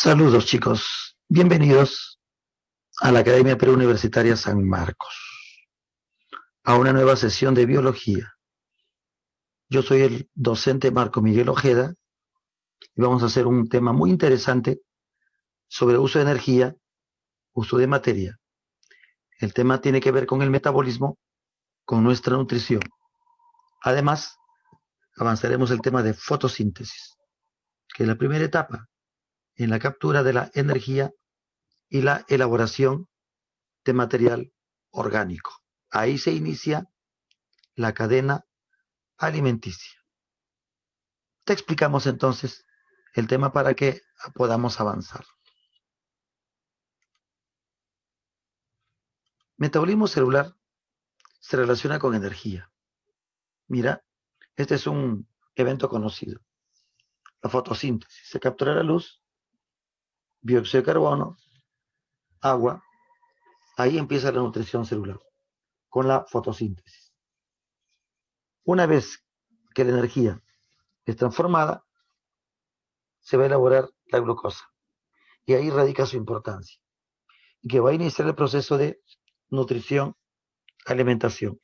Saludos chicos, bienvenidos a la Academia Preuniversitaria San Marcos, a una nueva sesión de biología. Yo soy el docente Marco Miguel Ojeda y vamos a hacer un tema muy interesante sobre uso de energía, uso de materia. El tema tiene que ver con el metabolismo, con nuestra nutrición. Además, avanzaremos el tema de fotosíntesis, que es la primera etapa en la captura de la energía y la elaboración de material orgánico. Ahí se inicia la cadena alimenticia. Te explicamos entonces el tema para que podamos avanzar. Metabolismo celular se relaciona con energía. Mira, este es un evento conocido. La fotosíntesis. Se captura la luz, dióxido de carbono, agua. Ahí empieza la nutrición celular, con la fotosíntesis. Una vez que la energía es transformada, se va a elaborar la glucosa. Y ahí radica su importancia. Y que va a iniciar el proceso de nutrición, alimentación.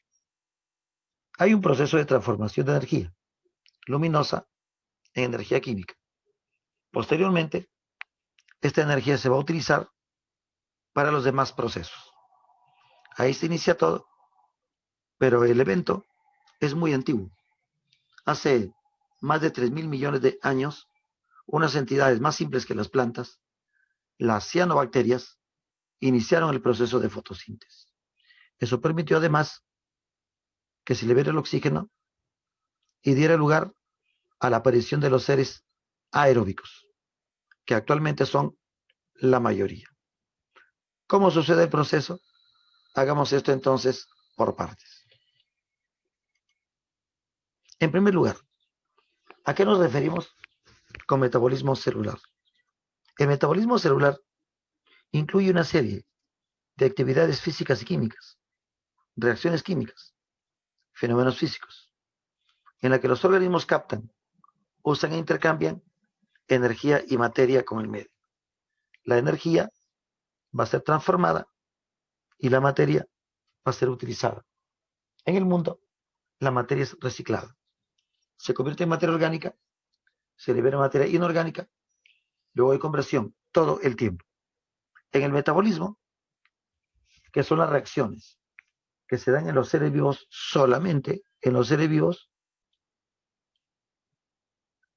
Hay un proceso de transformación de energía luminosa en energía química. Posteriormente, esta energía se va a utilizar para los demás procesos. Ahí se inicia todo, pero el evento es muy antiguo. Hace más de 3.000 millones de años, unas entidades más simples que las plantas, las cianobacterias, iniciaron el proceso de fotosíntesis. Eso permitió además que se libere el oxígeno y diera lugar a la aparición de los seres aeróbicos, que actualmente son la mayoría. ¿Cómo sucede el proceso? Hagamos esto entonces por partes. En primer lugar, ¿a qué nos referimos con metabolismo celular? El metabolismo celular incluye una serie de actividades físicas y químicas, reacciones químicas, fenómenos físicos, en la que los organismos captan, usan e intercambian energía y materia con el medio. La energía va a ser transformada y la materia va a ser utilizada. En el mundo, la materia es reciclada. Se convierte en materia orgánica, se libera materia inorgánica, luego hay conversión todo el tiempo. En el metabolismo, que son las reacciones que se dan en los seres vivos, solamente en los seres vivos,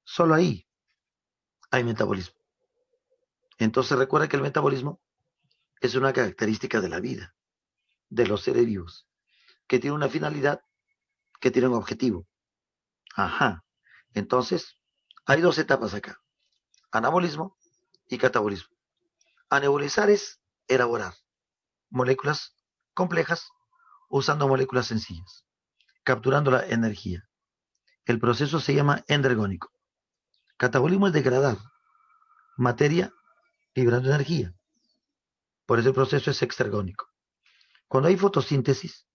solo ahí hay metabolismo. Entonces recuerda que el metabolismo es una característica de la vida, de los seres vivos, que tiene una finalidad, que tiene un objetivo. Ajá. Entonces, hay dos etapas acá, anabolismo y catabolismo. Anabolizar es elaborar moléculas complejas usando moléculas sencillas, capturando la energía. El proceso se llama endergónico. Catabolismo es degradar materia liberando energía. Por eso el proceso es exergónico. Cuando hay fotosíntesis,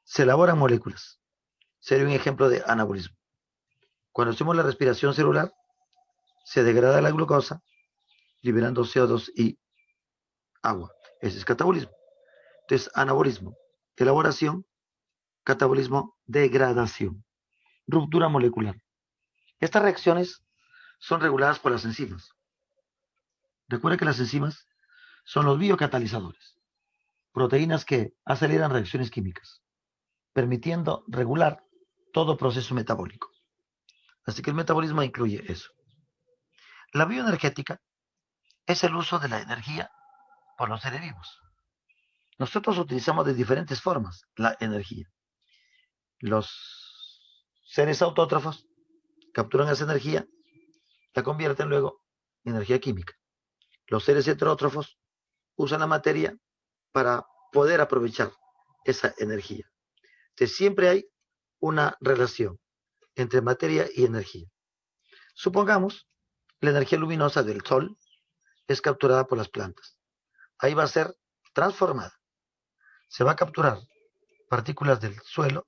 se elaboran moléculas. Sería un ejemplo de anabolismo. Cuando hacemos la respiración celular, se degrada la glucosa, liberando CO2 y agua. Ese es catabolismo. Entonces, anabolismo, elaboración, catabolismo, degradación, ruptura molecular. Estas reacciones son reguladas por las enzimas. Recuerda que las enzimas son los biocatalizadores, proteínas que aceleran reacciones químicas, permitiendo regular todo proceso metabólico. Así que el metabolismo incluye eso. La bioenergética es el uso de la energía por los seres vivos. Nosotros utilizamos de diferentes formas la energía. Los seres autótrofos capturan esa energía, la convierten luego en energía química. Los seres heterótrofos usan la materia para poder aprovechar esa energía. Entonces siempre hay una relación entre materia y energía. Supongamos la energía luminosa del sol es capturada por las plantas. Ahí va a ser transformada. Se va a capturar partículas del suelo,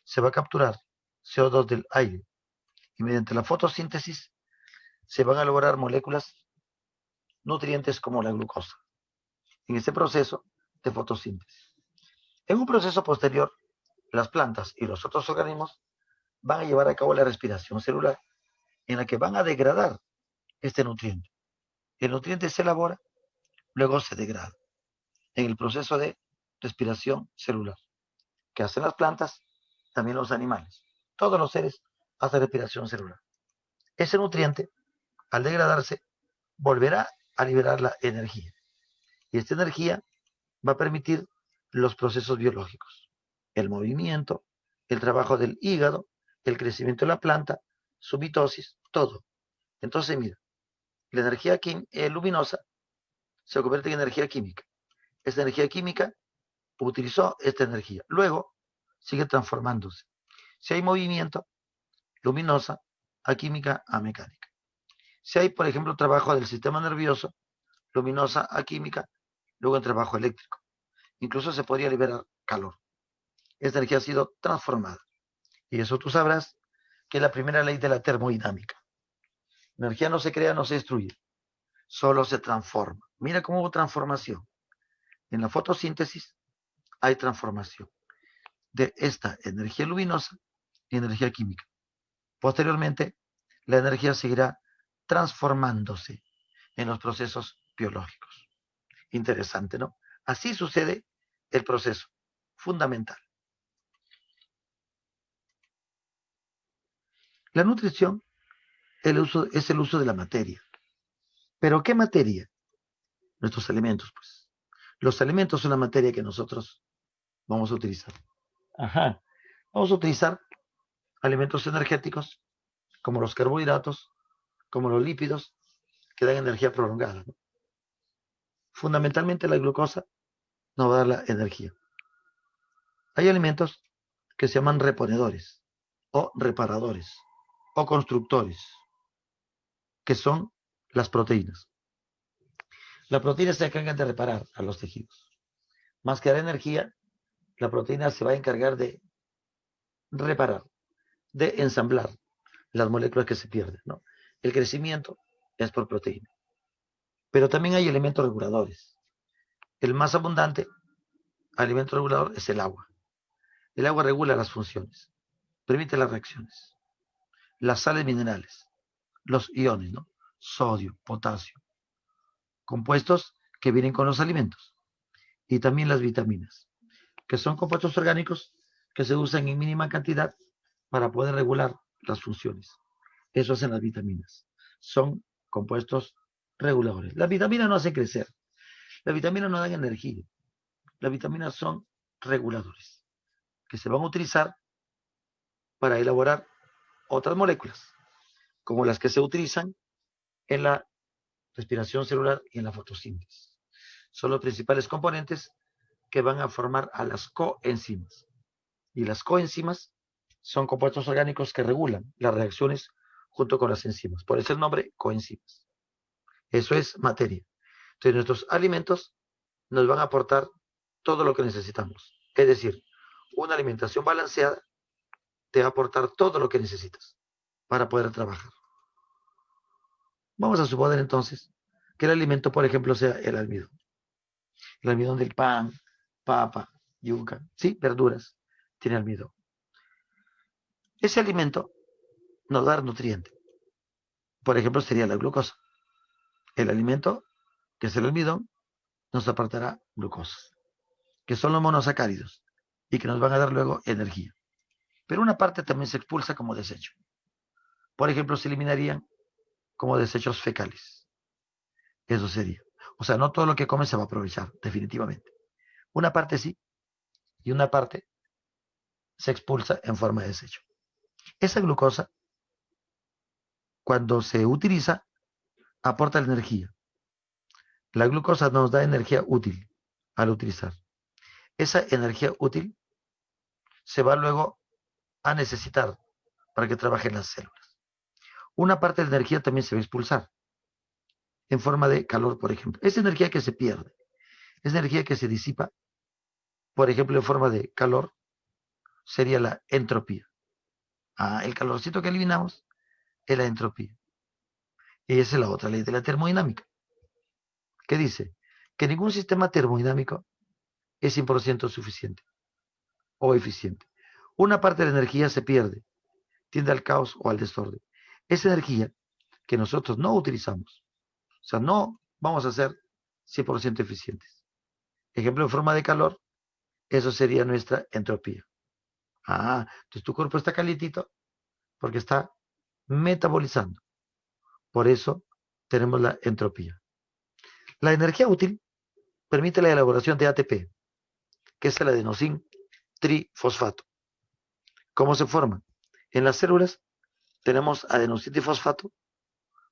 se va a capturar CO2 del aire y mediante la fotosíntesis se van a elaborar moléculas nutrientes como la glucosa en este proceso de fotosíntesis. En un proceso posterior, las plantas y los otros organismos van a llevar a cabo la respiración celular en la que van a degradar este nutriente. El nutriente se elabora, luego se degrada en el proceso de respiración celular que hacen las plantas, también los animales. Todos los seres hacen respiración celular. Ese nutriente, al degradarse, volverá a liberar la energía. Y esta energía va a permitir los procesos biológicos, el movimiento, el trabajo del hígado, el crecimiento de la planta, su mitosis, todo. Entonces, mira, la energía luminosa se convierte en energía química. Esta energía química utilizó esta energía. Luego sigue transformándose. Si hay movimiento, luminosa, a química, a mecánica. Si hay, por ejemplo, trabajo del sistema nervioso, luminosa, a química, luego en trabajo eléctrico. Incluso se podría liberar calor. Esta energía ha sido transformada. Y eso tú sabrás que es la primera ley de la termodinámica. La energía no se crea, no se destruye, solo se transforma. Mira cómo hubo transformación. En la fotosíntesis hay transformación de esta energía luminosa y energía química. Posteriormente, la energía seguirá transformándose en los procesos biológicos. Interesante, ¿no? Así sucede el proceso fundamental. La nutrición es el uso de la materia. ¿Pero qué materia? Nuestros alimentos, pues. Los alimentos son la materia que nosotros vamos a utilizar. Ajá. Vamos a utilizar alimentos energéticos como los carbohidratos, como los lípidos, que dan energía prolongada, ¿no? Fundamentalmente la glucosa nos va a dar la energía. Hay alimentos que se llaman reponedores o reparadores o constructores, que son las proteínas. Las proteínas se encargan de reparar a los tejidos. Más que dar energía, la proteína se va a encargar de reparar, de ensamblar las moléculas que se pierden, ¿no? El crecimiento es por proteína. Pero también hay elementos reguladores. El más abundante alimento regulador es el agua. El agua regula las funciones, permite las reacciones. Las sales minerales, los iones, ¿no? Sodio, potasio, compuestos que vienen con los alimentos. Y también las vitaminas, que son compuestos orgánicos que se usan en mínima cantidad para poder regular las funciones. Eso hacen las vitaminas. Son compuestos reguladores. Las vitaminas no hacen crecer. Las vitaminas no dan energía. Las vitaminas son reguladores que se van a utilizar para elaborar otras moléculas, como las que se utilizan en la respiración celular y en la fotosíntesis. Son los principales componentes que van a formar a las coenzimas. Y las coenzimas son compuestos orgánicos que regulan las reacciones junto con las enzimas. Por eso el nombre coenzimas. Eso es materia. Entonces nuestros alimentos nos van a aportar todo lo que necesitamos. Es decir, una alimentación balanceada te va a aportar todo lo que necesitas para poder trabajar. Vamos a suponer entonces que el alimento, por ejemplo, sea el almidón. El almidón del pan, papa, yuca, sí, verduras, tiene almidón. Ese alimento nos da nutriente. Por ejemplo, sería la glucosa. El alimento, que es el almidón, nos aportará glucosa, que son los monosacáridos y que nos van a dar luego energía. Pero una parte también se expulsa como desecho. Por ejemplo, se eliminarían como desechos fecales. Eso sería. O sea, no todo lo que come se va a aprovechar, definitivamente. Una parte sí, y una parte se expulsa en forma de desecho. Esa glucosa, cuando se utiliza, aporta la energía. La glucosa nos da energía útil al utilizar. Esa energía útil se va luego a necesitar para que trabajen las células. Una parte de la energía también se va a expulsar en forma de calor, por ejemplo. Esa energía que se pierde, esa energía que se disipa, por ejemplo, en forma de calor, sería la entropía. El calorcito que eliminamos es la entropía. Y esa es la otra ley de la termodinámica. que dice que ningún sistema termodinámico es 100% suficiente o eficiente. Una parte de la energía se pierde, tiende al caos o al desorden. Esa energía que nosotros no utilizamos, o sea, no vamos a ser 100% eficientes. Ejemplo, en forma de calor, eso sería nuestra entropía. Entonces tu cuerpo está calientito porque está metabolizando. Por eso tenemos la entropía. La energía útil permite la elaboración de ATP, que es el adenosín trifosfato. ¿Cómo se forma? En las células tenemos adenosín trifosfato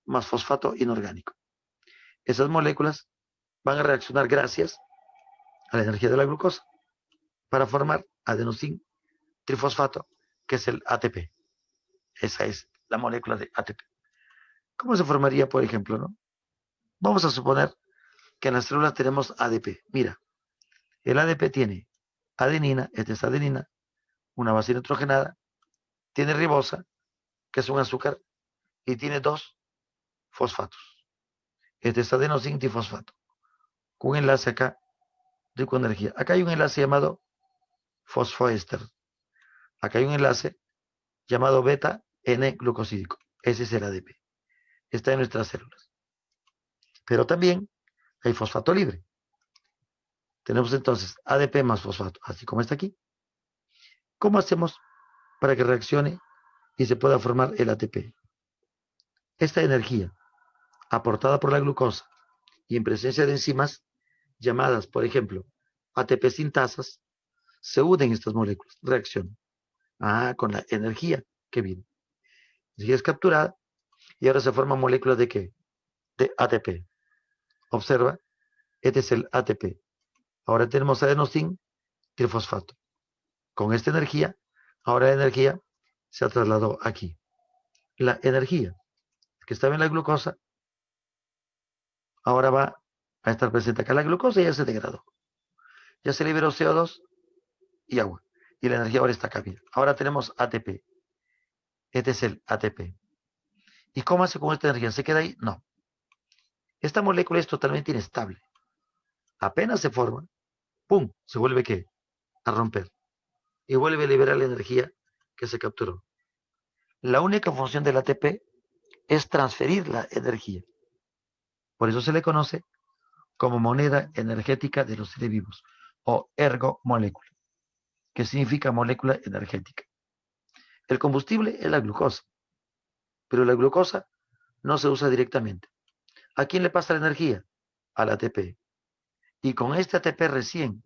más fosfato inorgánico. Esas moléculas van a reaccionar gracias a la energía de la glucosa para formar adenosín trifosfato, que es el ATP. Esa es la molécula de ATP. ¿Cómo se formaría, por ejemplo, no? Vamos a suponer que en las células tenemos ADP. Mira, el ADP tiene adenina, esta es adenina, una base nitrogenada, tiene ribosa, que es un azúcar, y tiene dos fosfatos. Este es adenosín difosfato, con un enlace acá, rico con energía. Acá hay un enlace llamado fosfoéster. Acá hay un enlace llamado beta N-glucosídico. Ese es el ADP. Está en nuestras células. Pero también hay fosfato libre. Tenemos entonces ADP más fosfato, así como está aquí. ¿Cómo hacemos para que reaccione y se pueda formar el ATP? Esta energía, aportada por la glucosa y en presencia de enzimas llamadas, por ejemplo, ATP sintasas, se unen estas moléculas, reaccionan con la energía que viene. La energía es capturada y ahora se forman moléculas de ¿qué? De ATP. Observa, este es el ATP. Ahora tenemos adenosín trifosfato. Con esta energía, ahora la energía se trasladó aquí. La energía que estaba en la glucosa, ahora va a estar presente acá. La glucosa ya se degradó. Ya se liberó CO2 y agua. Y la energía ahora está acá. Bien. Ahora tenemos ATP. Este es el ATP. ¿Y cómo hace con esta energía? ¿Se queda ahí? No. Esta molécula es totalmente inestable. Apenas se forma, ¡pum! Se vuelve ¿qué? A romper. Y vuelve a liberar la energía que se capturó. La única función del ATP es transferir la energía. Por eso se le conoce como moneda energética de los seres vivos, o ergomolécula, que significa molécula energética. El combustible es la glucosa, pero la glucosa no se usa directamente. ¿A quién le pasa la energía? Al ATP. Y con este ATP recién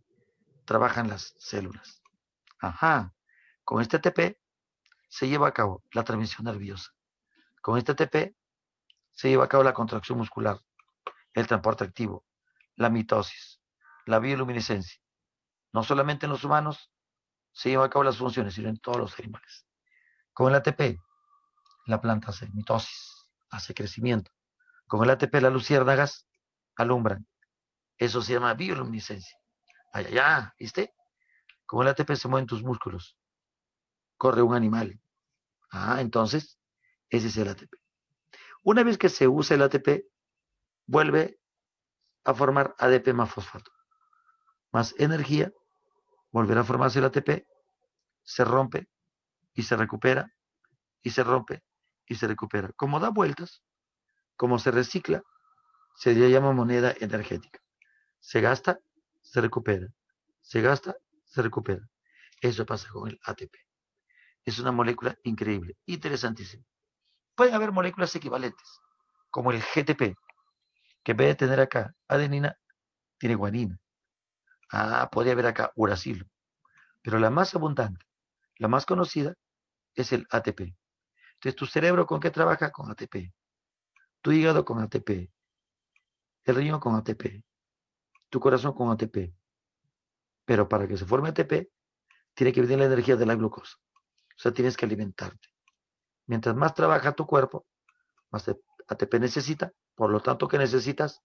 trabajan las células. Con este ATP se lleva a cabo la transmisión nerviosa. Con este ATP se lleva a cabo la contracción muscular, el transporte activo, la mitosis, la bioluminiscencia. No solamente en los humanos se lleva a cabo las funciones, sino en todos los animales. Con el ATP, la planta hace mitosis, hace crecimiento. Con el ATP, las luciérnagas alumbran. Eso se llama bioluminiscencia. Allá, ¿viste? Con el ATP se mueven tus músculos. Corre un animal. Entonces, ese es el ATP. Una vez que se usa el ATP, vuelve a formar ADP más fosfato. Más energía, volverá a formarse el ATP, se rompe y se recupera, y se rompe y se recupera. Como da vueltas, como se recicla, se le llama moneda energética. Se gasta, se recupera. Se gasta, se recupera. Eso pasa con el ATP. Es una molécula increíble, interesantísima. Pueden haber moléculas equivalentes, como el GTP, que en vez de tener acá adenina, tiene guanina. Podría haber acá uracilo. Pero la más abundante, la más conocida, es el ATP. Entonces, ¿tu cerebro con qué trabaja? Con ATP. Tu hígado con ATP. El riñón con ATP. Tu corazón con ATP. Pero para que se forme ATP, tiene que venir la energía de la glucosa. O sea, tienes que alimentarte. Mientras más trabaja tu cuerpo, más ATP necesita. Por lo tanto, ¿qué necesitas?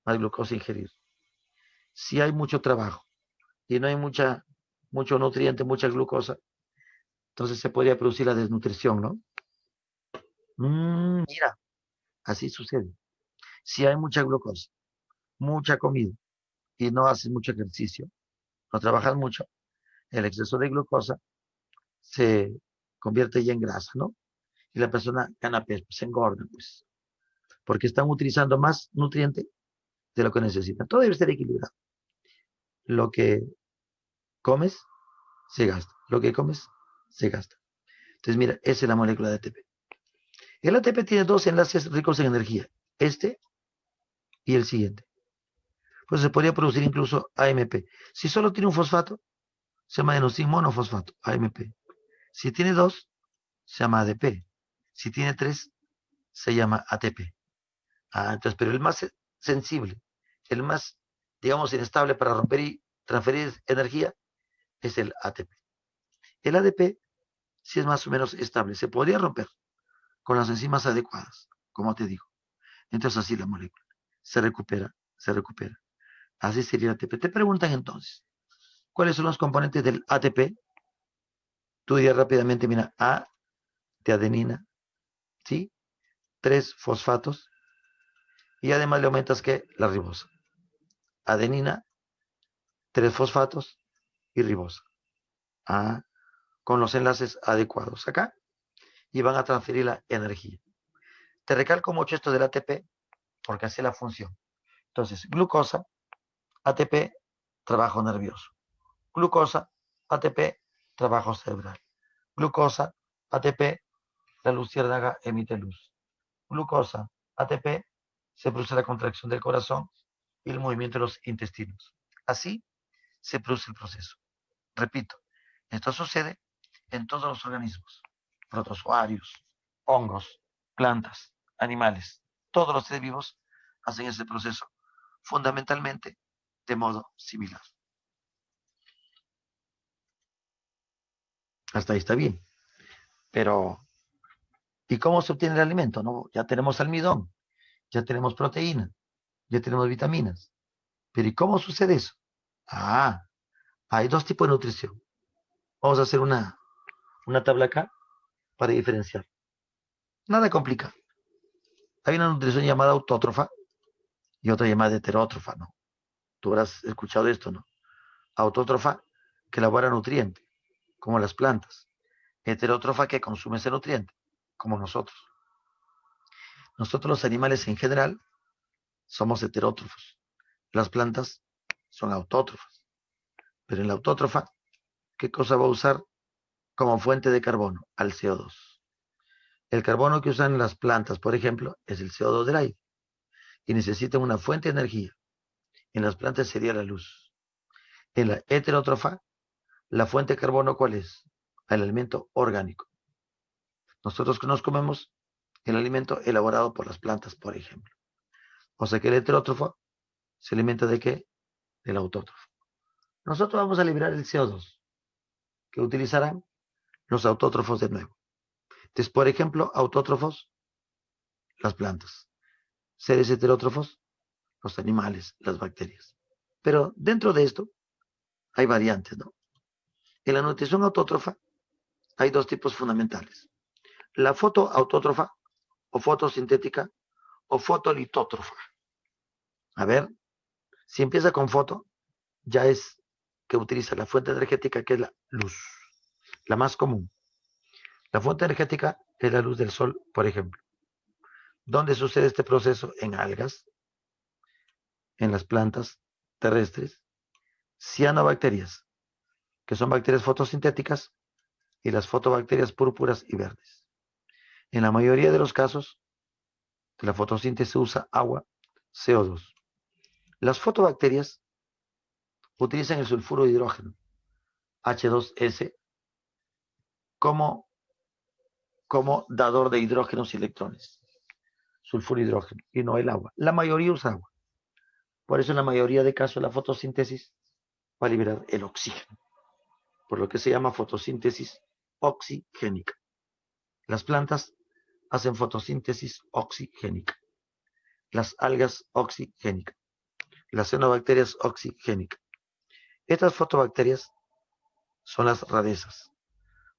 Más glucosa ingerir. Si hay mucho trabajo y no hay mucho nutriente, mucha glucosa, entonces se podría producir la desnutrición, ¿no? Mira, así sucede. Si hay mucha glucosa, mucha comida y no haces mucho ejercicio, no trabajas mucho, el exceso de glucosa se convierte ya en grasa, ¿no? Y la persona gana peso, se engorda, pues, porque están utilizando más nutriente de lo que necesitan. Todo debe ser equilibrado. Lo que comes, se gasta. Lo que comes, se gasta. Entonces, mira, esa es la molécula de ATP. El ATP tiene dos enlaces ricos en energía, este y el siguiente. Pues se podría producir incluso AMP. Si solo tiene un fosfato, se llama adenosín monofosfato, AMP. Si tiene dos, se llama ADP. Si tiene tres, se llama ATP. Entonces, pero el más sensible, el más, digamos, inestable para romper y transferir energía es el ATP. El ADP sí es más o menos estable, se podría romper con las enzimas adecuadas, como te digo. Entonces así la molécula se recupera, se recupera. Así sería el ATP. Te preguntan entonces, ¿cuáles son los componentes del ATP? Tú dirías rápidamente, mira, A de adenina, ¿sí? Tres fosfatos y además le aumentas que la ribosa. Adenina, tres fosfatos y ribosa. Ah, con los enlaces adecuados acá y van a transferir la energía. Te recalco mucho esto del ATP porque hace la función. Entonces, glucosa, ATP, trabajo nervioso. Glucosa, ATP, trabajo cerebral. Glucosa, ATP, la luciérnaga emite luz. Glucosa, ATP, se produce la contracción del corazón y el movimiento de los intestinos. Así se produce el proceso. Repito, esto sucede en todos los organismos, protozoarios, hongos, plantas, animales. Todos los seres vivos hacen ese proceso fundamentalmente de modo similar. Hasta ahí está bien. Pero, ¿y cómo se obtiene el alimento? ¿No? Ya tenemos almidón, ya tenemos proteína, ya tenemos vitaminas. Pero ¿y cómo sucede eso? Ah, hay dos tipos de nutrición. Vamos a hacer una tabla acá para diferenciar. Nada complicado. Hay una nutrición llamada autótrofa y otra llamada heterótrofa, ¿no? Tú habrás escuchado esto, ¿no? Autótrofa que elabora nutriente, como las plantas. Heterótrofa que consume ese nutriente, como nosotros. Nosotros los animales en general somos heterótrofos. Las plantas son autótrofas. Pero en la autótrofa, ¿qué cosa va a usar como fuente de carbono? Al CO2. El carbono que usan las plantas, por ejemplo, es el CO2 del aire y necesitan una fuente de energía. En las plantas sería la luz. En la heterótrofa, la fuente de carbono, ¿cuál es? El alimento orgánico. Nosotros que nos comemos el alimento elaborado por las plantas, por ejemplo. O sea que el heterótrofo se alimenta de qué? Del autótrofo. Nosotros vamos a liberar el CO2 que utilizarán los autótrofos de nuevo. Entonces, por ejemplo, autótrofos, las plantas. Seres heterótrofos, los animales, las bacterias. Pero dentro de esto hay variantes, ¿no? En la nutrición autótrofa hay dos tipos fundamentales. La fotoautótrofa o fotosintética o fotolitótrofa. A ver, si empieza con foto, ya es que utiliza la fuente energética que es la luz, la más común. La fuente energética es la luz del sol, por ejemplo. ¿Dónde sucede este proceso? En algas, en las plantas terrestres, cianobacterias, que son bacterias fotosintéticas, y las fotobacterias púrpuras y verdes. En la mayoría de los casos de la fotosíntesis se usa agua, CO2. Las fotobacterias utilizan el sulfuro de hidrógeno, H2S, como, como dador de hidrógenos y electrones, sulfuro y hidrógeno, y no el agua. La mayoría usa agua. Por eso en la mayoría de casos la fotosíntesis va a liberar el oxígeno, por lo que se llama fotosíntesis oxigénica. Las plantas hacen fotosíntesis oxigénica. Las algas oxigénicas. Las cianobacterias oxigénicas. Estas fotobacterias son las rarezas,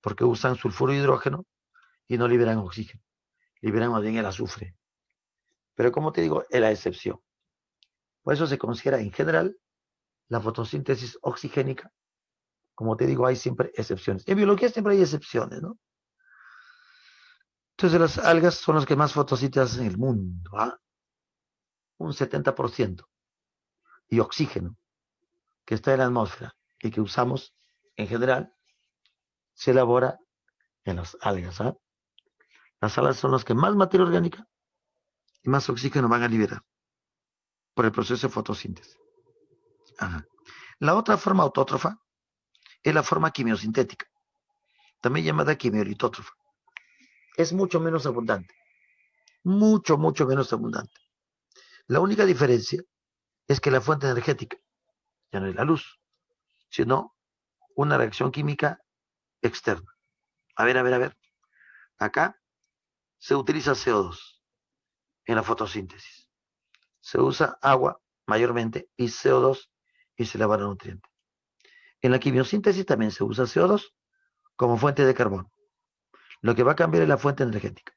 porque usan sulfuro de hidrógeno y no liberan oxígeno, liberan más bien el azufre. Pero como te digo, es la excepción. Por eso se considera en general la fotosíntesis oxigénica. Como te digo, hay siempre excepciones. En biología siempre hay excepciones, ¿no? Entonces las algas son las que más fotosíntesis hacen en el mundo, ¿ah? Un 70%. Y oxígeno, que está en la atmósfera y que usamos en general, se elabora en las algas, ¿ah? Las algas son las que más materia orgánica y más oxígeno van a liberar por el proceso de fotosíntesis. Ajá. La otra forma autótrofa es la forma quimiosintética, también llamada quimiolitótrofa. Es mucho menos abundante, mucho menos abundante. La única diferencia es que la fuente energética ya no es la luz, sino una reacción química externa. A ver. Acá se utiliza CO2 en la fotosíntesis. Se usa agua mayormente y CO2 y se elabora nutriente. En la quimiosíntesis también se usa CO2 como fuente de carbono. Lo que va a cambiar es la fuente energética.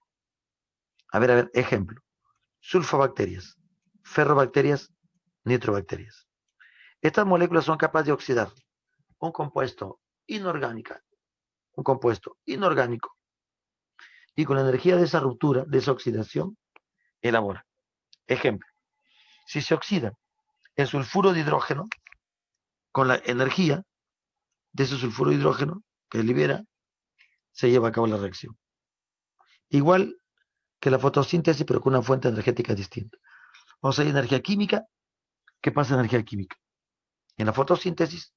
Ejemplo. Sulfobacterias, ferrobacterias, nitrobacterias. Estas moléculas son capaces de oxidar un compuesto inorgánico, un compuesto inorgánico, y con la energía de esa ruptura, de esa oxidación, elabora. Ejemplo, si se oxida el sulfuro de hidrógeno, con la energía de ese sulfuro de hidrógeno que libera, se lleva a cabo la reacción. Igual que la fotosíntesis, pero con una fuente energética distinta. O sea, hay energía química que pasa a energía química. En la fotosíntesis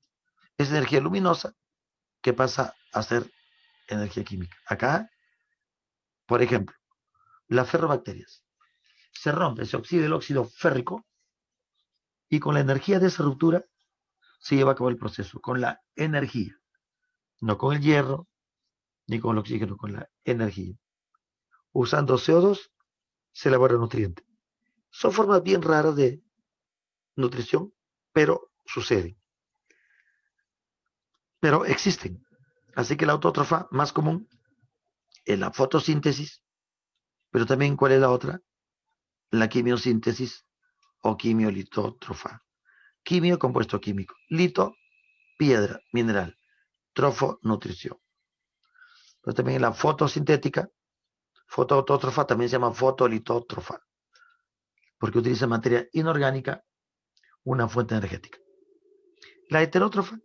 es energía luminosa que pasa a ser energía química. Acá, por ejemplo, las ferrobacterias. Se rompe, se oxida el óxido férrico y con la energía de esa ruptura se lleva a cabo el proceso, con la energía, no con el hierro ni con el oxígeno, con la energía. Usando CO2 se elabora nutriente. Son formas bien raras de nutrición, pero suceden, pero existen. Así que la autótrofa más común es la fotosíntesis, pero también ¿cuál es la otra? La quimiosíntesis o quimiolitótrofa. Quimio, compuesto químico. Lito, piedra, mineral. Trofo, nutrición. Pero también la fotosintética, fotoautótrofa, también se llama fotolitótrofa, porque utiliza materia inorgánica, una fuente energética. La heterótrofa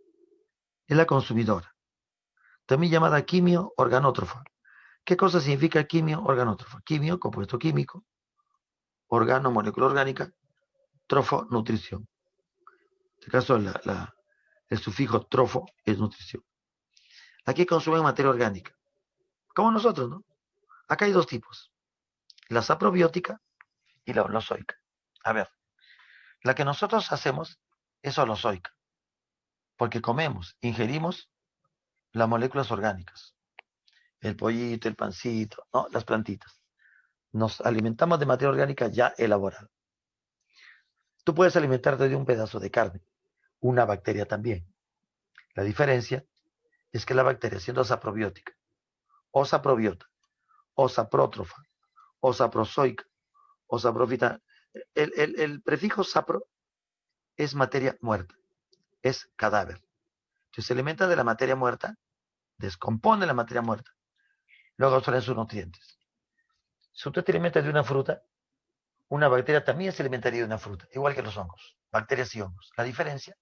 es la consumidora, también llamada quimio-organótrofa. ¿Qué cosa significa quimio-organótrofa? Quimio, compuesto químico, organo, molécula orgánica, trofo, nutrición. En este caso, el sufijo trofo es nutrición. Aquí consumen materia orgánica, como nosotros, ¿no? Acá hay dos tipos, la saprobiótica y la holozoica. A ver, la que nosotros hacemos es holozoica, porque comemos, ingerimos las moléculas orgánicas, el pollito, el pancito, ¿no? Las plantitas. Nos alimentamos de materia orgánica ya elaborada. Tú puedes alimentarte de un pedazo de carne, una bacteria también. La diferencia es que la bacteria, siendo saprobiótica, o saprobiota, o saprótrofa, o saprozoica, o saprofita, el prefijo sapro es materia muerta, es cadáver. Entonces se alimenta de la materia muerta, descompone la materia muerta, luego absorbe sus nutrientes. Si usted te alimenta de una fruta, una bacteria también se alimentaría de una fruta, igual que los hongos, bacterias y hongos. La diferencia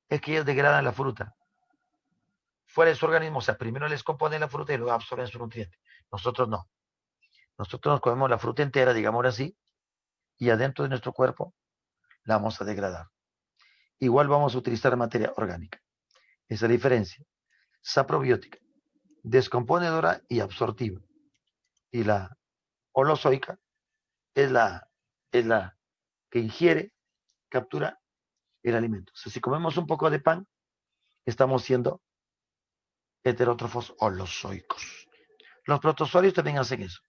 es que ellos degradan la fruta fuera de su organismo, o sea, primero les componen la fruta y luego absorben su nutriente. Nosotros no. Nosotros nos comemos la fruta entera, digamos así, y adentro de nuestro cuerpo la vamos a degradar. Igual vamos a utilizar materia orgánica. Esa es la diferencia. Saprobiótica, descomponedora y absortiva. Y la holozoica es la que ingiere, captura el alimento. O sea, si comemos un poco de pan, estamos siendo heterótrofos holozoicos. Los protozoarios también hacen eso.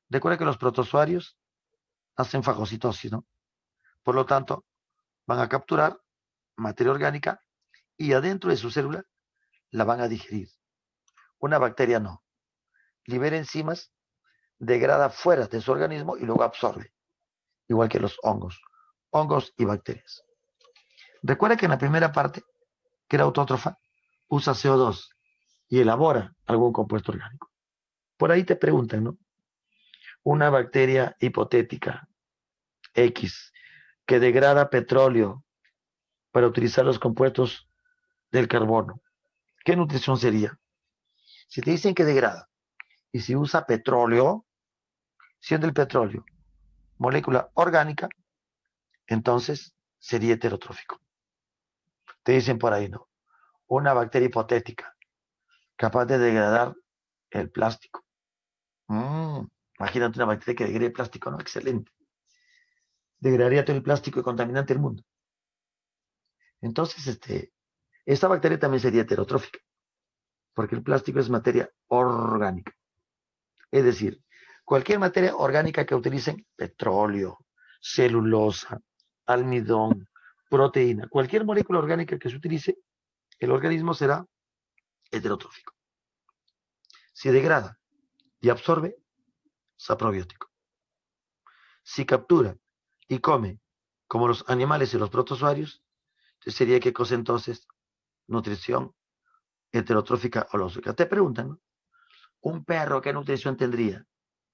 Recuerda que los protozoarios hacen fagocitosis, ¿no? Por lo tanto, van a capturar materia orgánica y adentro de su célula la van a digerir. Una bacteria no. Libera enzimas, degrada fuera de su organismo y luego absorbe, igual que los hongos. hongos y bacterias. Recuerda que en la primera parte, que era autótrofa, usa CO2 y elabora algún compuesto orgánico. Por ahí te preguntan, ¿no? Una bacteria hipotética X que degrada petróleo para utilizar los compuestos del carbono. ¿Qué nutrición sería? Si te dicen que degrada y si usa petróleo, siendo el petróleo molécula orgánica, entonces sería heterotrófico. Te dicen por ahí, ¿no? Una bacteria hipotética capaz de degradar el plástico. Mm, Imagínate una bacteria que degrade el plástico, ¿no? Excelente. Degradaría todo el plástico y contaminante del mundo. Entonces, esta bacteria también sería heterotrófica, porque el plástico es materia orgánica. Es decir, cualquier materia orgánica que utilicen petróleo, celulosa, almidón, proteína, cualquier molécula orgánica que se utilice, el organismo será heterotrófico. Si degrada y absorbe, es aprobiótico. Si captura y come, como los animales y los protozoarios, sería que cosa entonces nutrición heterotrófica holózoica. Te preguntan, ¿no? Un perro, ¿qué nutrición tendría?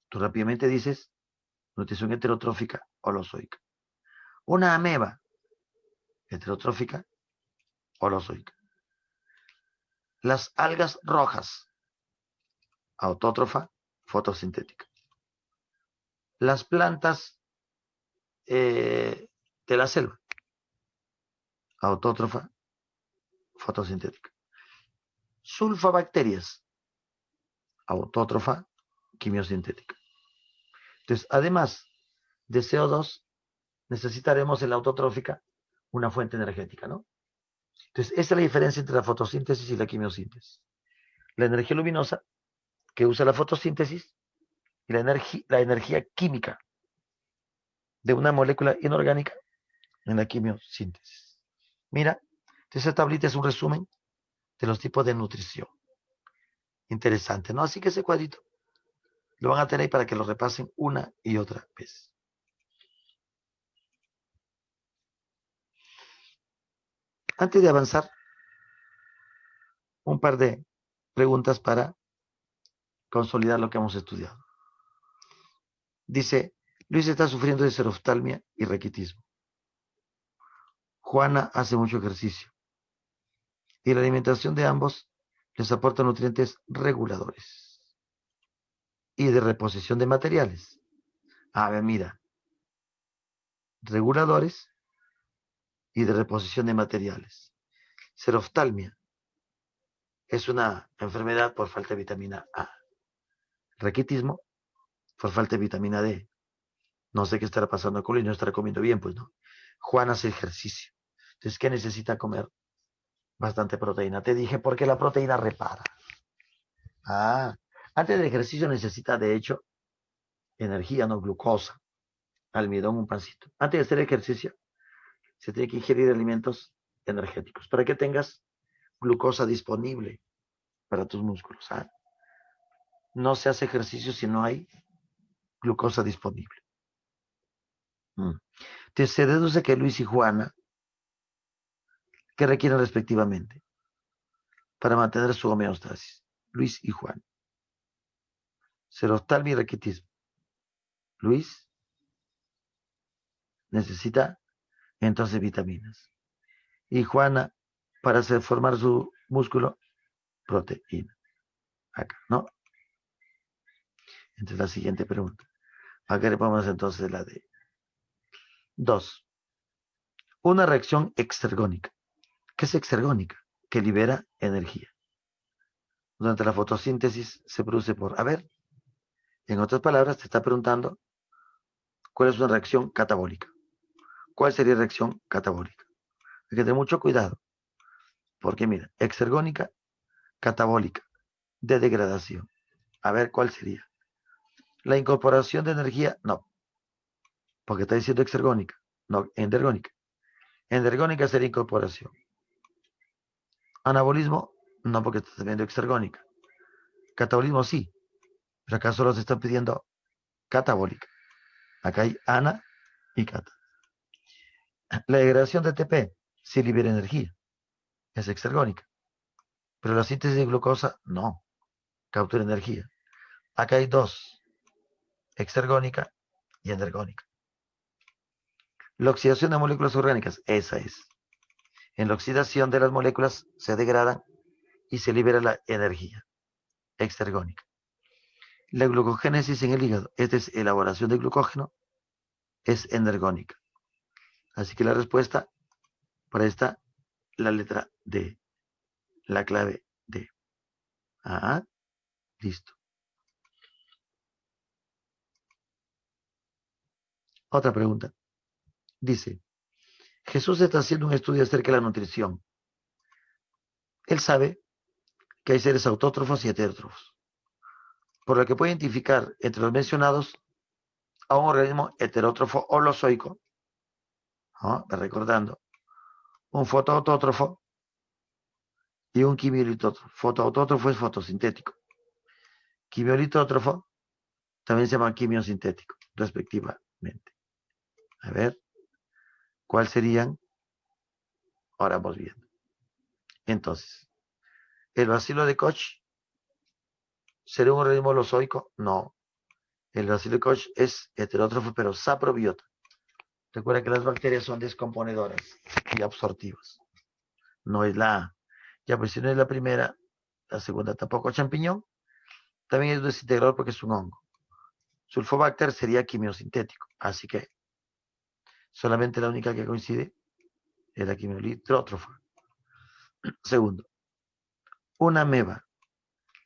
Tú rápidamente dices nutrición heterotrófica holosóica. Una ameba, heterotrófica holosóica. Las algas rojas, autótrofa fotosintética. Las plantas de la selva, autótrofa fotosintética. Sulfobacterias, autótrofa quimiosintética. Entonces, además de CO2, necesitaremos en la autotrófica una fuente energética, ¿no? Entonces, esa es la diferencia entre la fotosíntesis y la quimiosíntesis. La energía luminosa, que usa la fotosíntesis, y la energía química de una molécula inorgánica en la quimiosíntesis. Mira, entonces esta tablita es un resumen de los tipos de nutrición. Interesante, ¿no? Así que ese cuadrito lo van a tener para que lo repasen una y otra vez. Antes de avanzar, un par de preguntas para consolidar lo que hemos estudiado. Dice, Luis está sufriendo de seroftalmia y raquitismo. Juana hace mucho ejercicio. Y la alimentación de ambos les aporta nutrientes reguladores y de reposición de materiales. A ver, mira, reguladores y de reposición de materiales. Seroftalmia es una enfermedad por falta de vitamina A. Raquitismo por falta de vitamina D. No sé qué estará pasando con él, no estará comiendo bien, pues no. Juan hace ejercicio. Entonces, ¿qué necesita comer? Bastante proteína. Te dije porque la proteína repara. Ah, antes del ejercicio necesita, de hecho, energía, no glucosa, almidón, un pancito. Antes de hacer ejercicio, se tiene que ingerir alimentos energéticos para que tengas glucosa disponible para tus músculos. No se hace ejercicio si no hay glucosa disponible. Entonces se deduce que Luis y Juana, que requieren respectivamente para mantener su homeostasis. Luis y Juan. Serostalmia y raquitismo. Luis necesita entonces vitaminas. Y Juana, para formar su músculo, proteína. Acá, ¿no? Entonces la siguiente pregunta. Acá le ponemos entonces la de 2. Una reacción exergónica. ¿Qué es exergónica? Que libera energía. Durante la fotosíntesis se produce por... A ver, en otras palabras, te está preguntando cuál es una reacción catabólica. ¿Cuál sería reacción catabólica? Hay que tener mucho cuidado. Porque mira, exergónica, catabólica, de degradación. A ver, ¿cuál sería? La incorporación de energía, no, porque está diciendo exergónica, no, endergónica. Endergónica sería incorporación. Anabolismo, no, porque está viendo exergónica. Catabolismo sí, pero acá solo se está pidiendo catabólica. Acá hay ana y cata. La degradación de ATP sí libera energía, es exergónica, pero la síntesis de glucosa no, captura energía. Acá hay dos, exergónica y energónica. La oxidación de moléculas orgánicas, esa es. En la oxidación de las moléculas se degradan y se libera la energía exergónica. La glucogénesis en el hígado, esta es elaboración de glucógeno, es energónica. Así que la respuesta para esta, la letra D, la clave D. Ah, listo. Otra pregunta. Dice, Jesús está haciendo un estudio acerca de la nutrición. Él sabe que hay seres autótrofos y heterótrofos, por lo que puede identificar entre los mencionados a un organismo heterótrofo holozoico, ¿no? Recordando, un fotoautótrofo y un quimiolitótrofo. Fotoautótrofo es fotosintético. Quimiolitótrofo también se llama quimiosintético, respectivamente. A ver, ¿cuáles serían? Ahora vamos viendo. Entonces, ¿el bacilo de Koch sería un organismo holozoico? No. El bacilo de Koch es heterótrofo, pero saprobiota. Recuerda que las bacterias son descomponedoras y absortivas. No es la A. Ya, pues si no es la primera, la segunda tampoco. Champiñón también es desintegrador porque es un hongo. Sulfobacter sería quimiosintético. Así que solamente la única que coincide es la quimiolitrótrofa. Segundo, una ameba.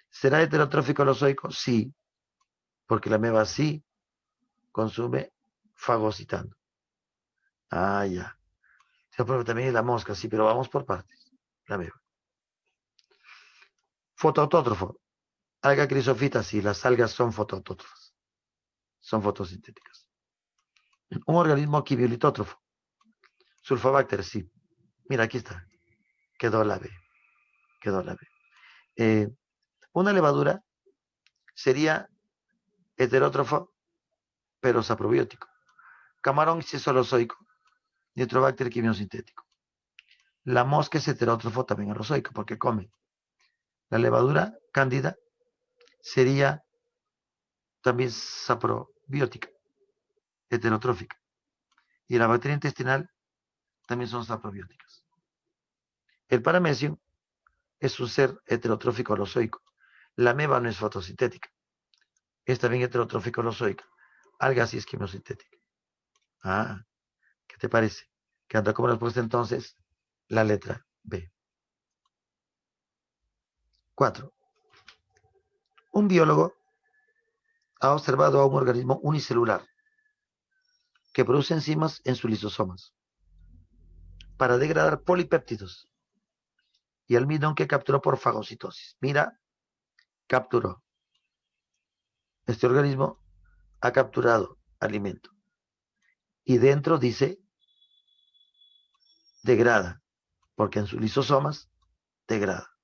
¿Será heterotrófico holozoico? Sí, porque la ameba sí consume fagocitando. Ah, ya. Pero también es la mosca, sí, pero vamos por partes. La ameba. Fotoautótrofo. Alga crisofita, sí, las algas son fotoautótrofas. Son fotosintéticas. Un organismo quimiolitótrofo. Sulfobacter, sí. Mira, aquí está. Quedó la B. Quedó la B. Eh, una levadura sería heterótrofo, pero saprobiótico. Camarón sí es holozoico. Nitrobacter quimiosintético. La mosca es heterótrofo también holozoico, porque come. La levadura cándida sería también saprobiótica, heterotrófica. Y la bacteria intestinal también son saprobióticas. El paramecio es un ser heterotrófico holozoico. La ameba no es fotosintética. Es también heterotrófico holozoica. Alga sí es quimiosintética. Ah, ¿qué te parece? Que anda como respuesta entonces la letra B. 4. Un biólogo ha observado a un organismo unicelular que produce enzimas en sus lisosomas para degradar polipéptidos y almidón que capturó por fagocitosis. Mira, capturó. Este organismo ha capturado alimento y dentro dice degrada, porque en sus lisosomas degrada.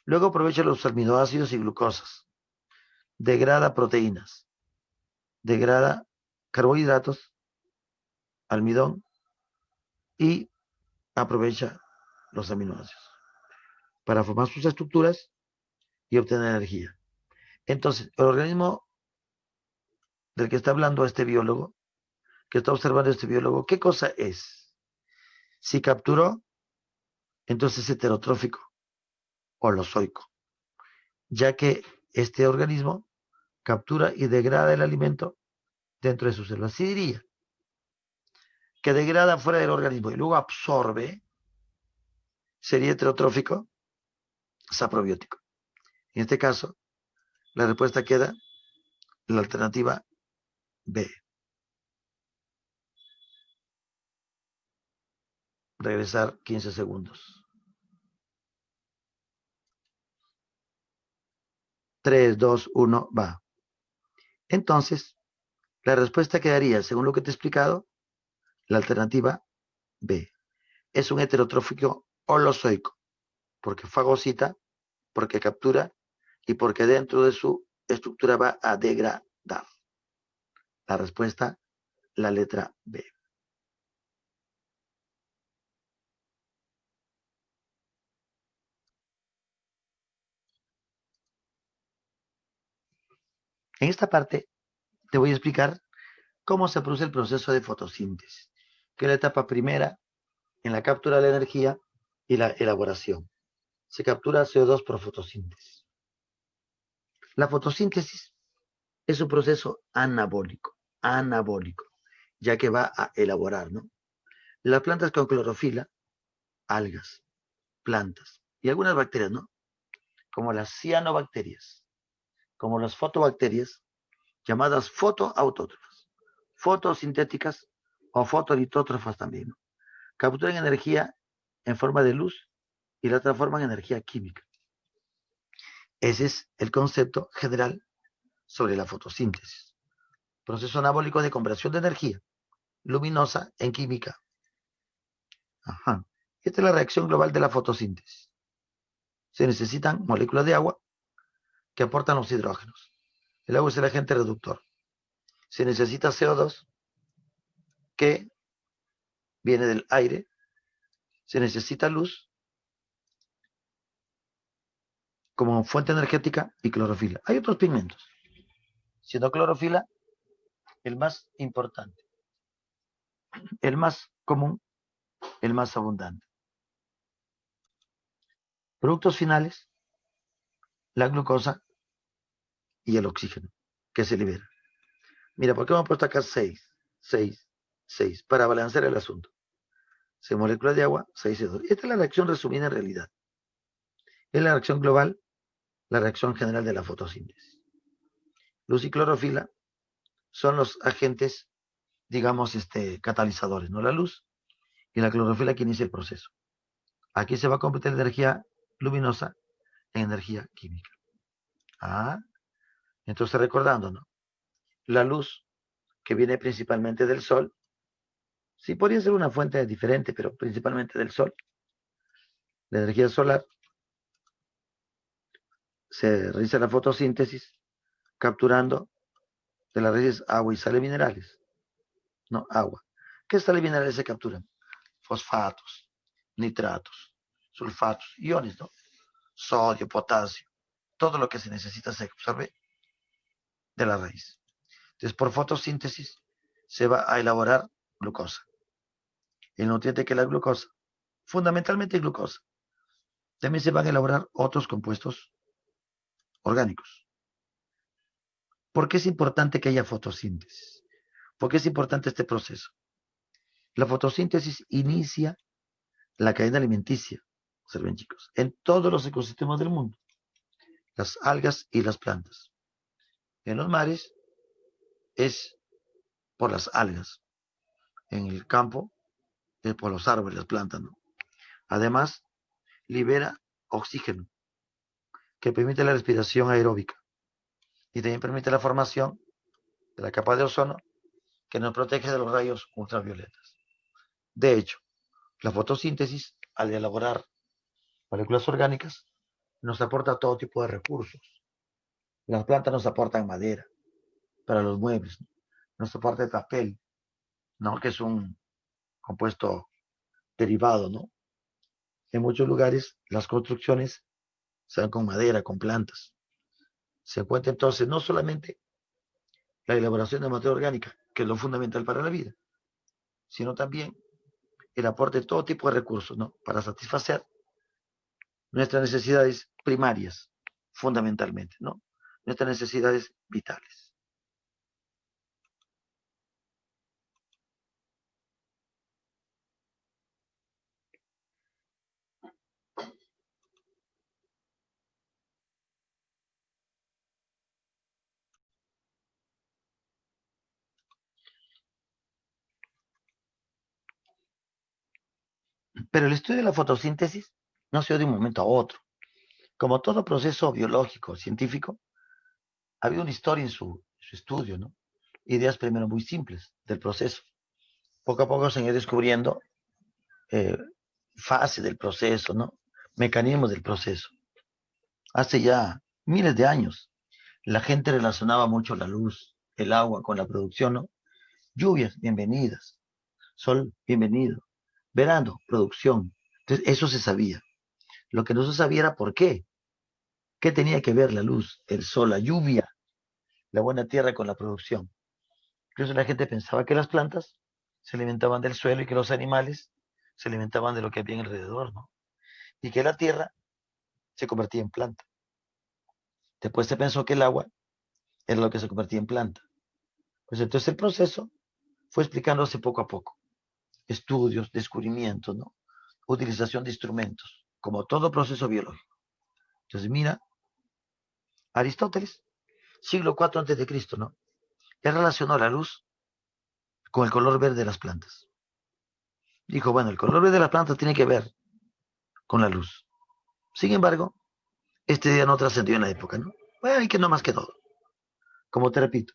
Luego aprovecha los aminoácidos y glucosas, degrada proteínas, degrada carbohidratos, almidón y aprovecha los aminoácidos para formar sus estructuras y obtener energía. Entonces, el organismo del que está hablando este biólogo, que está observando este biólogo, ¿qué cosa es? Si capturó, entonces es heterotrófico o holozoico, ya que este organismo captura y degrada el alimento dentro de sus células. Sí diría que degrada fuera del organismo y luego absorbe, sería heterotrófico, saprobiótico. En este caso, la respuesta queda la alternativa B. Regresar 15 segundos. 3, 2, 1, va. Entonces, la respuesta quedaría, según lo que te he explicado, la alternativa B. Es un heterotrófico holozoico, porque fagocita, porque captura y porque dentro de su estructura va a degradar. La respuesta, la letra B. En esta parte te voy a explicar cómo se produce el proceso de fotosíntesis, que es la etapa primera en la captura de la energía y la elaboración. Se captura CO2 por fotosíntesis. La fotosíntesis es un proceso anabólico, ya que va a elaborar, ¿no? Las plantas con clorofila, algas, plantas y algunas bacterias, ¿no? Como las cianobacterias, como las fotobacterias, llamadas fotoautótrofas, fotosintéticas o fotolitótrofas también, ¿no? Capturan energía en forma de luz y la transforman en energía química. Ese es el concepto general sobre la fotosíntesis. Proceso anabólico de conversión de energía luminosa en química. Ajá. Esta es la reacción global de la fotosíntesis. Se necesitan moléculas de agua que aportan los hidrógenos. El agua es el agente reductor. Se necesita CO2 que viene del aire. Se necesita luz como fuente energética y clorofila. Hay otros pigmentos, siendo clorofila el más importante, el más común, el más abundante. Productos finales, la glucosa y el oxígeno que se libera. Mira, ¿por qué hemos puesto acá 6? 6, 6, para balancear el asunto. 6 moléculas de agua, 6 CO2. Esta es la reacción resumida en realidad. Es la reacción global, la reacción general de la fotosíntesis. Luz y clorofila son los agentes, digamos, catalizadores, ¿no? La luz y la clorofila que inicia el proceso. Aquí se va a convertir la energía luminosa en energía química. Ah, entonces recordando, ¿no? La luz que viene principalmente del sol, sí podría ser una fuente diferente, pero principalmente del sol. La energía solar se realiza la fotosíntesis capturando de las raíces agua y sales minerales. No, agua. ¿Qué sales minerales se capturan? Fosfatos, nitratos, sulfatos, iones, ¿no? Sodio, potasio, todo lo que se necesita se absorbe de la raíz. Entonces, por fotosíntesis se va a elaborar glucosa. El nutriente que es la glucosa, fundamentalmente glucosa. También se van a elaborar otros compuestos orgánicos. ¿Por qué es importante que haya fotosíntesis? ¿Por qué es importante este proceso? La fotosíntesis inicia la cadena alimenticia, observen chicos, en todos los ecosistemas del mundo, las algas y las plantas. En los mares es por las algas, en el campo es por los árboles, las plantas, ¿no? Además, libera oxígeno, que permite la respiración aeróbica y también permite la formación de la capa de ozono que nos protege de los rayos ultravioletas. De hecho, la fotosíntesis, al elaborar moléculas orgánicas, nos aporta todo tipo de recursos. Las plantas nos aportan madera para los muebles, ¿no? Nos aporta el papel, ¿no? Que es un compuesto derivado, ¿no? En muchos lugares las construcciones se dan con madera, con plantas. Se encuentra entonces no solamente la elaboración de materia orgánica, que es lo fundamental para la vida, sino también el aporte de todo tipo de recursos, ¿no? Para satisfacer nuestras necesidades primarias, fundamentalmente, ¿no? Nuestras necesidades vitales. Pero el estudio de la fotosíntesis no se dio de un momento a otro. Como todo proceso biológico, científico, ha habido una historia en su estudio, ¿no? Ideas primero muy simples del proceso. Poco a poco se han ido descubriendo eh, fases del proceso, ¿no? Mecanismos del proceso. Hace ya miles de años, la gente relacionaba mucho la luz, el agua con la producción, ¿no? Lluvias, bienvenidas. Sol, bienvenido. Verano, producción. Entonces, eso se sabía. Lo que no se sabía era por qué. ¿Qué tenía que ver la luz, el sol, la lluvia la buena tierra con la producción. Incluso la gente pensaba que las plantas se alimentaban del suelo y que los animales se alimentaban de lo que había alrededor, ¿no? Y que la tierra se convertía en planta. Después se pensó que el agua era lo que se convertía en planta. Pues entonces el proceso fue explicándose poco a poco. Estudios, descubrimientos, ¿no? Utilización de instrumentos, como todo proceso biológico. Entonces mira, Aristóteles, siglo IV antes de Cristo, ¿no? Él relacionó la luz con el color verde de las plantas. Dijo, bueno, el color verde de las plantas tiene que ver con la luz. Sin embargo, este día no trascendió en la época, ¿no? Bueno, y que no más que todo. Como te repito,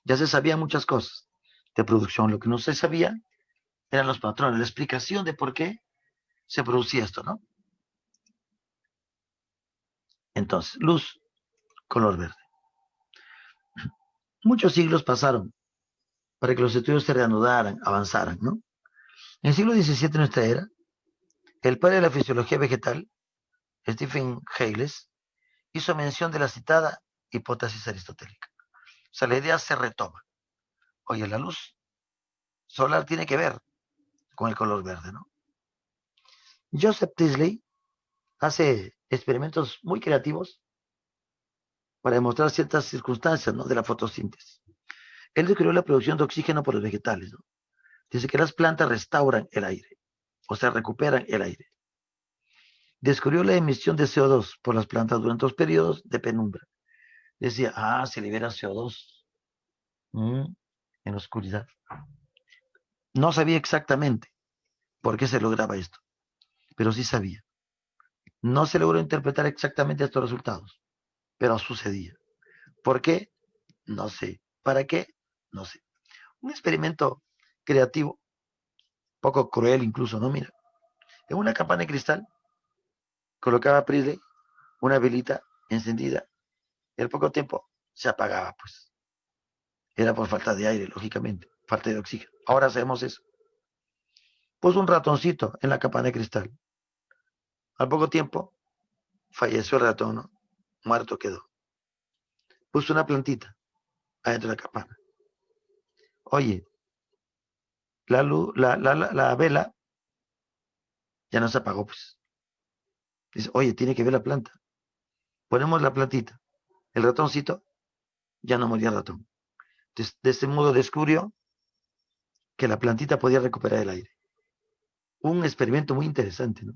ya se sabían muchas cosas de producción. Lo que no se sabía eran los patrones, la explicación de por qué se producía esto, ¿no? Entonces, luz, color verde. Muchos siglos pasaron para que los estudios se reanudaran, avanzaran, ¿no? En el siglo XVII de nuestra era, el padre de la fisiología vegetal, Stephen Hayles, hizo mención de la citada hipótesis aristotélica. O sea, la idea se retoma. Oye, la luz solar tiene que ver con el color verde, ¿no? Joseph Priestley hace experimentos muy creativos para demostrar ciertas circunstancias, ¿no?, de la fotosíntesis. Él descubrió la producción de oxígeno por los vegetales, ¿no? Dice que las plantas restauran el aire, o sea, recuperan el aire. Descubrió la emisión de CO2 por las plantas durante los periodos de penumbra. Decía, se libera CO2 en la oscuridad. No sabía exactamente por qué se lograba esto, pero sí sabía. No se logró interpretar exactamente estos resultados, pero sucedía. ¿Por qué? No sé. ¿Para qué? No sé. Un experimento creativo, poco cruel incluso, ¿no? Mira, en una campana de cristal colocaba Priestley una velita encendida y al poco tiempo se apagaba, pues. Era por falta de aire, lógicamente, falta de oxígeno. Ahora sabemos eso. Puso un ratoncito en la campana de cristal. Al poco tiempo falleció el ratón, ¿no? Muerto quedó. Puso una plantita adentro de la campana. Oye, la vela ya no se apagó, pues. Dice, oye, tiene que ver la planta. Ponemos la plantita. El ratoncito ya no moría el ratón. De este modo descubrió que la plantita podía recuperar el aire. Un experimento muy interesante, ¿no?